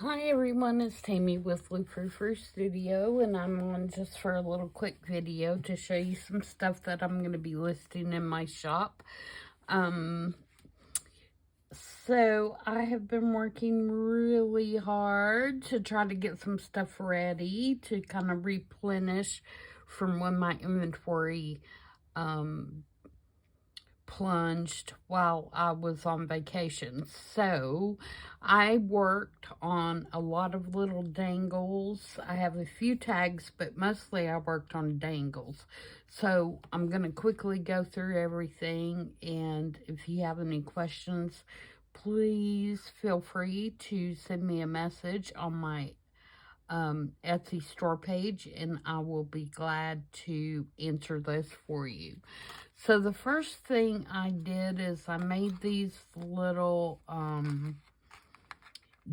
Hi everyone, it's Tammy with Frou-frou Studio, and I'm on just for a little quick video to show you some stuff that I'm going to be listing in my shop. So I have been working really hard to try to get some stuff ready to kind of replenish from when my inventory plunged while I was on vacation. So I worked on a lot of little dangles. I have a few tags, but mostly I worked on dangles. So I'm going to quickly go through everything, and if you have any questions, please feel free to send me a message on my Etsy store page, and I will be glad to answer those for you. So the first thing I did is I made these little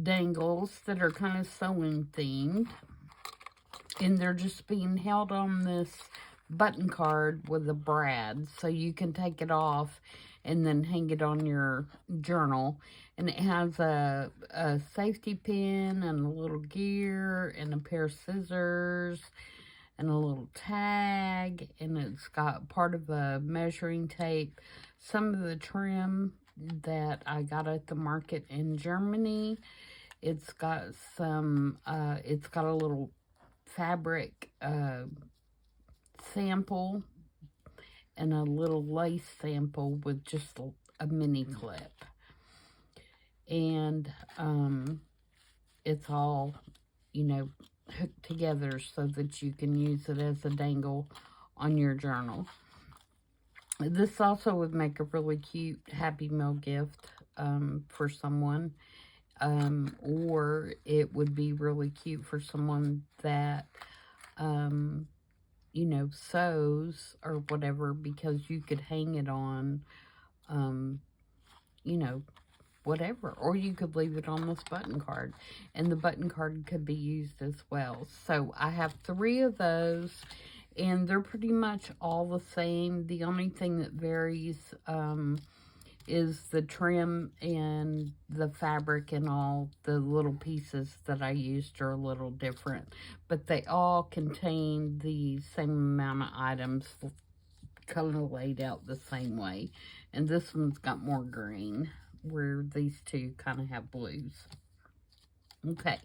dangles that are kind of sewing themed, and they're just being held on this button card with a brad, so you can take it off and then hang it on your journal. And it has a safety pin and a little gear and a pair of scissors and a little tag, and it's got part of a measuring tape, some of the trim that I got at the market in Germany. It's got some, it's got a little fabric sample and a little lace sample with just a mini clip. And it's all, hooked together so that you can use it as a dangle on your journal. This also would make a really cute Happy Meal gift for someone. Or it would be really cute for someone that, sews or whatever, because you could hang it on, whatever. Or you could leave it on this button card, and the button card could be used as well. So I have 3 of those, and they're pretty much all the same. The only thing that varies is the trim and the fabric, and all the little pieces that I used are a little different. But they all contain the same amount of items, kind of laid out the same way. And this one's got more green, where these two kind of have blues. Okay,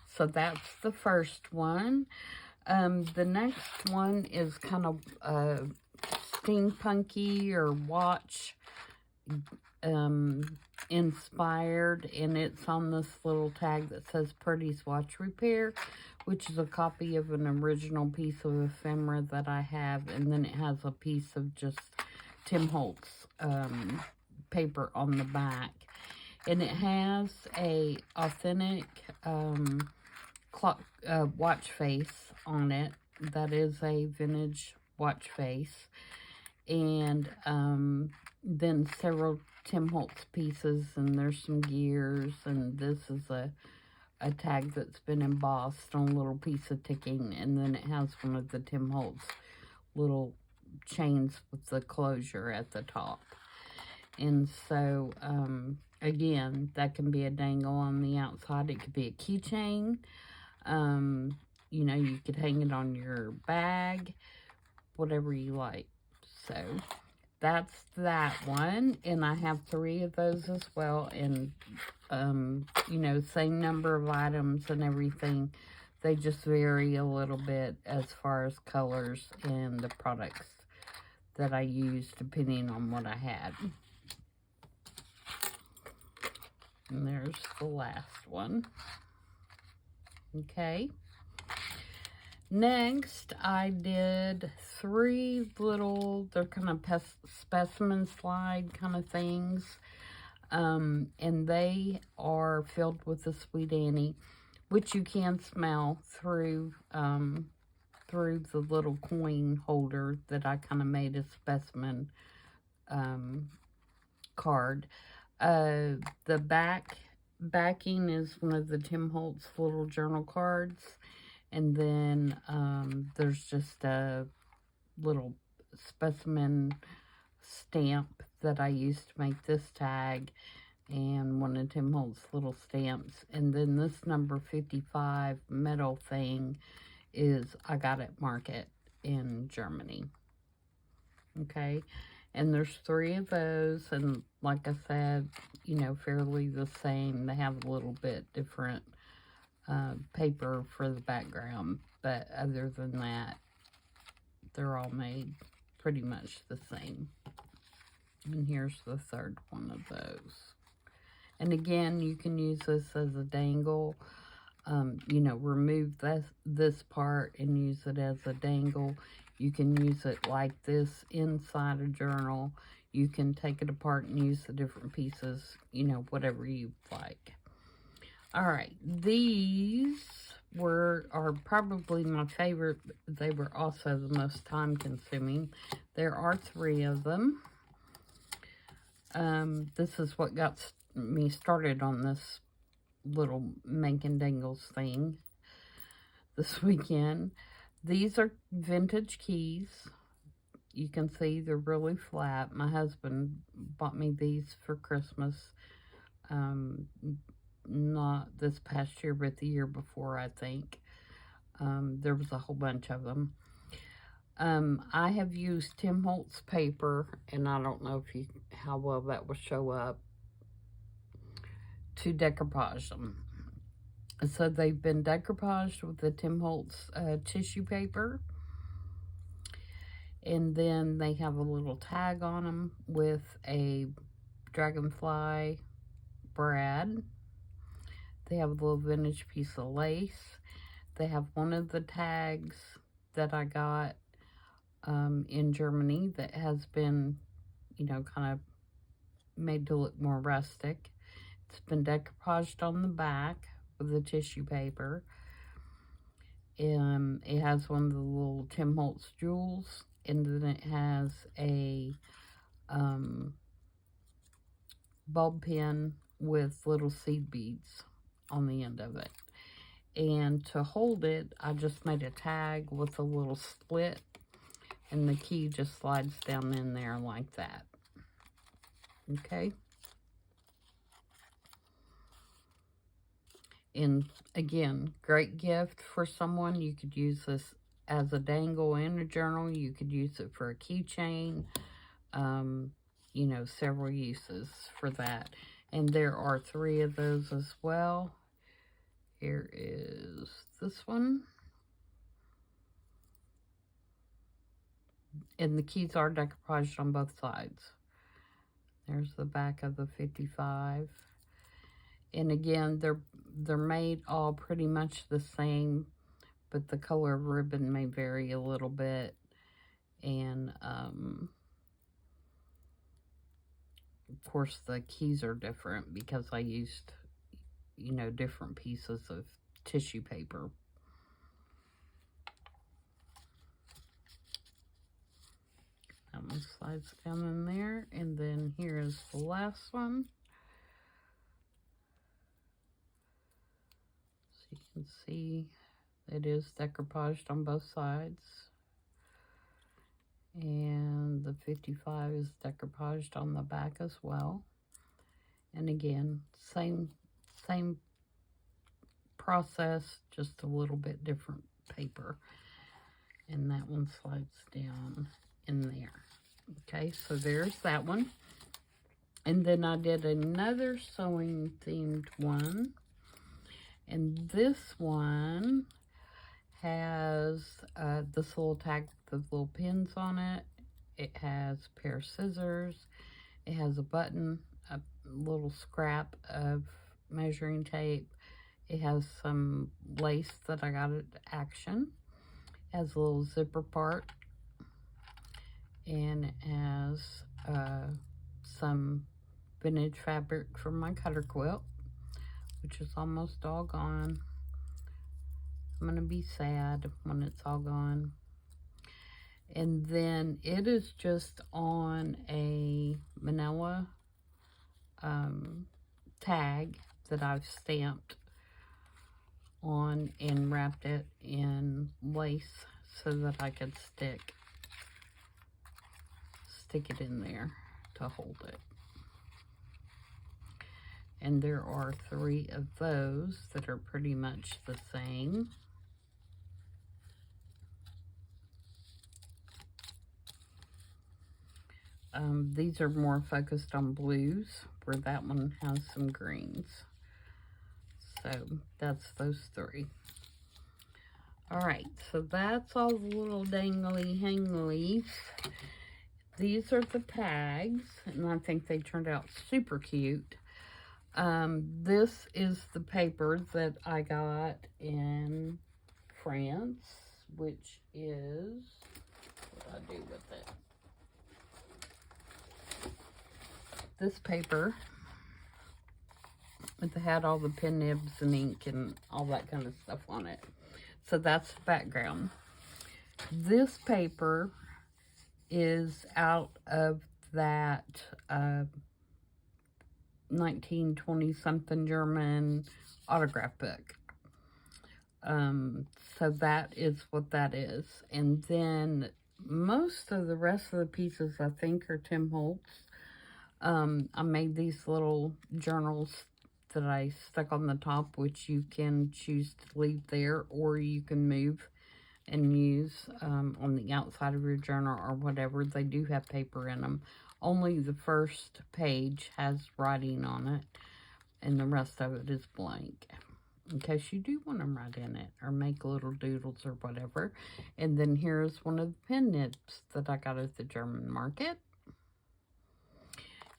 so that's the first one. The next one is kind of steampunky or watch inspired, and it's on this little tag that says Purdy's Watch Repair, which is a copy of an original piece of ephemera that I have, and then it has a piece of just Tim Holtz paper on the back, and it has a authentic clock watch face on it. That is a vintage watch face, and then several Tim Holtz pieces, and there's some gears, and this is a tag that's been embossed on a little piece of ticking, and then it has one of the Tim Holtz little chains with the closure at the top. And so, again, that can be a dangle on the outside. It could be a keychain. You could hang it on your bag, whatever you like. So that's that one, and I have 3 of those as well, and same number of items and everything. They just vary a little bit as far as colors and the products that I use, depending on what I had. And there's the last one. Okay. Next, I did 3 little, they're kind of specimen slide kind of things. And they are filled with the Sweet Annie, which you can smell through the little coin holder that I kind of made a specimen card. The backing is one of the Tim Holtz little journal cards. And then there's just a little specimen stamp that I used to make this tag. and one of Tim Holtz little stamps. And then this number 55 metal thing is I got at Market in Germany. Okay, and there's 3 of those, and like I said, you know, fairly the same. They have a little bit different paper for the background, but other than that, they're all made pretty much the same. And here's the 3rd one of those. And again, you can use this as a dangle. You know, remove this part and use it as a dangle. You can use it like this inside a journal. You can take it apart and use the different pieces, you know, whatever you like. All right, these are probably my favorite. They were also the most time consuming. There are 3 of them. This is what got me started on this little making dangles thing this weekend. These are vintage keys. You can see they're really flat. My husband bought me these for Christmas. Not this past year, but the year before, I think. There was a whole bunch of them. I have used Tim Holtz paper, and I don't know how well that will show up, to decoupage them. So they've been decoupaged with the Tim Holtz tissue paper. And then they have a little tag on them with a dragonfly brad. They have a little vintage piece of lace. They have one of the tags that I got in Germany that has been, you know, kind of made to look more rustic. It's been decoupaged on the back with the tissue paper. It has one of the little Tim Holtz jewels, and then it has a bulb pin with little seed beads on the end of it. And to hold it, I just made a tag with a little split, and the key just slides down in there like that. Okay. And again, great gift for someone. You could use this as a dangle in a journal. You could use it for a keychain. You know, several uses for that. And there are 3 of those as well. Here is this one. And the keys are decoupaged on both sides. There's the back of the 55. And again, they're made all pretty much the same, but the color of ribbon may vary a little bit. And of course, the keys are different because I used, you know, different pieces of tissue paper. That one slides down in there. And then here is the last one. So you can see it is decoupaged on both sides. And the 55 is decoupaged on the back as well. And again, same process, just a little bit different paper. And that one slides down in there. Okay, so there's that one. And then I did another sewing themed one. And this one has this little tag with the little pins on it. It has a pair of scissors. It has a button, a little scrap of measuring tape. It has some lace that I got at Action. It has a little zipper part. And it has some vintage fabric from my cutter quilt, which is almost all gone. I'm going to be sad when it's all gone. And then it is just on a manila tag that I've stamped on and wrapped it in lace so that I could stick it in there to hold it. And there are 3 of those that are pretty much the same. These are more focused on blues, where that one has some greens. So that's those 3. Alright, so that's all the little dangly hanglies. These are the tags, and I think they turned out super cute. This is the paper that I got in France, which is, what do I do with it? This paper, it had all the pen nibs and ink and all that kind of stuff on it. So that's the background. This paper is out of that 1920-something German autograph book. So that is what that is. And then most of the rest of the pieces, I think, are Tim Holtz. I made these little journals that I stuck on the top, which you can choose to leave there, or you can move and use on the outside of your journal or whatever. They do have paper in them. Only the first page has writing on it, and the rest of it is blank, in case you do want to write in it or make little doodles or whatever. And then here's one of the pen nibs that I got at the German market.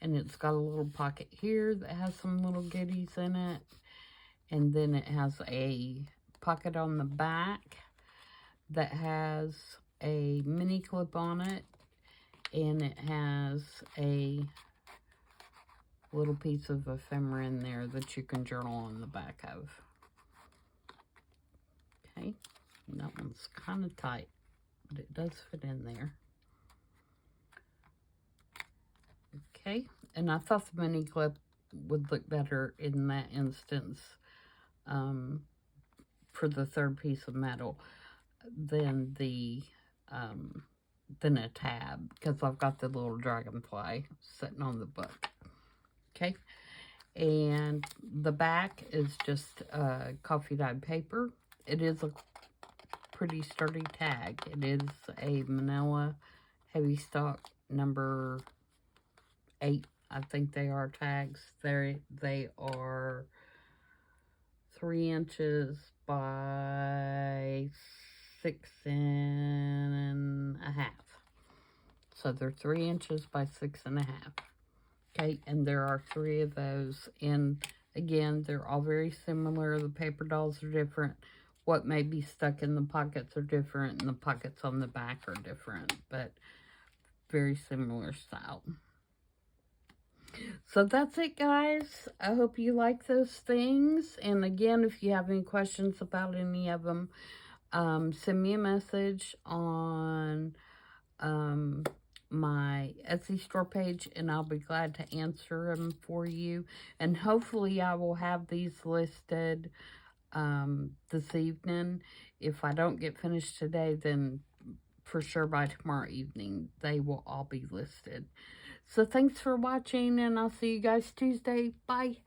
And it's got a little pocket here that has some little goodies in it. And then it has a pocket on the back that has a mini clip on it. And it has a little piece of ephemera in there that you can journal on the back of. Okay, and that one's kind of tight, but it does fit in there. Okay, and I thought the mini clip would look better in that instance for the 3rd piece of metal than the than a tab, because I've got the little dragonfly sitting on the book. Okay, and the back is just coffee dyed paper. It is a pretty sturdy tag. It is a manila heavy stock number 8, I think they are tags. They are 3 inches by 6.5. So they're 3 inches by 6.5. Okay, and there are 3 of those. And again, they're all very similar. The paper dolls are different. What may be stuck in the pockets are different, and the pockets on the back are different, but very similar style. So that's it, guys. I hope you like those things. And again, if you have any questions about any of them, send me a message on my Etsy store page, and I'll be glad to answer them for you. And hopefully I will have these listed this evening. If I don't get finished today, then for sure by tomorrow evening they will all be listed. So thanks for watching, and I'll see you guys Tuesday. Bye.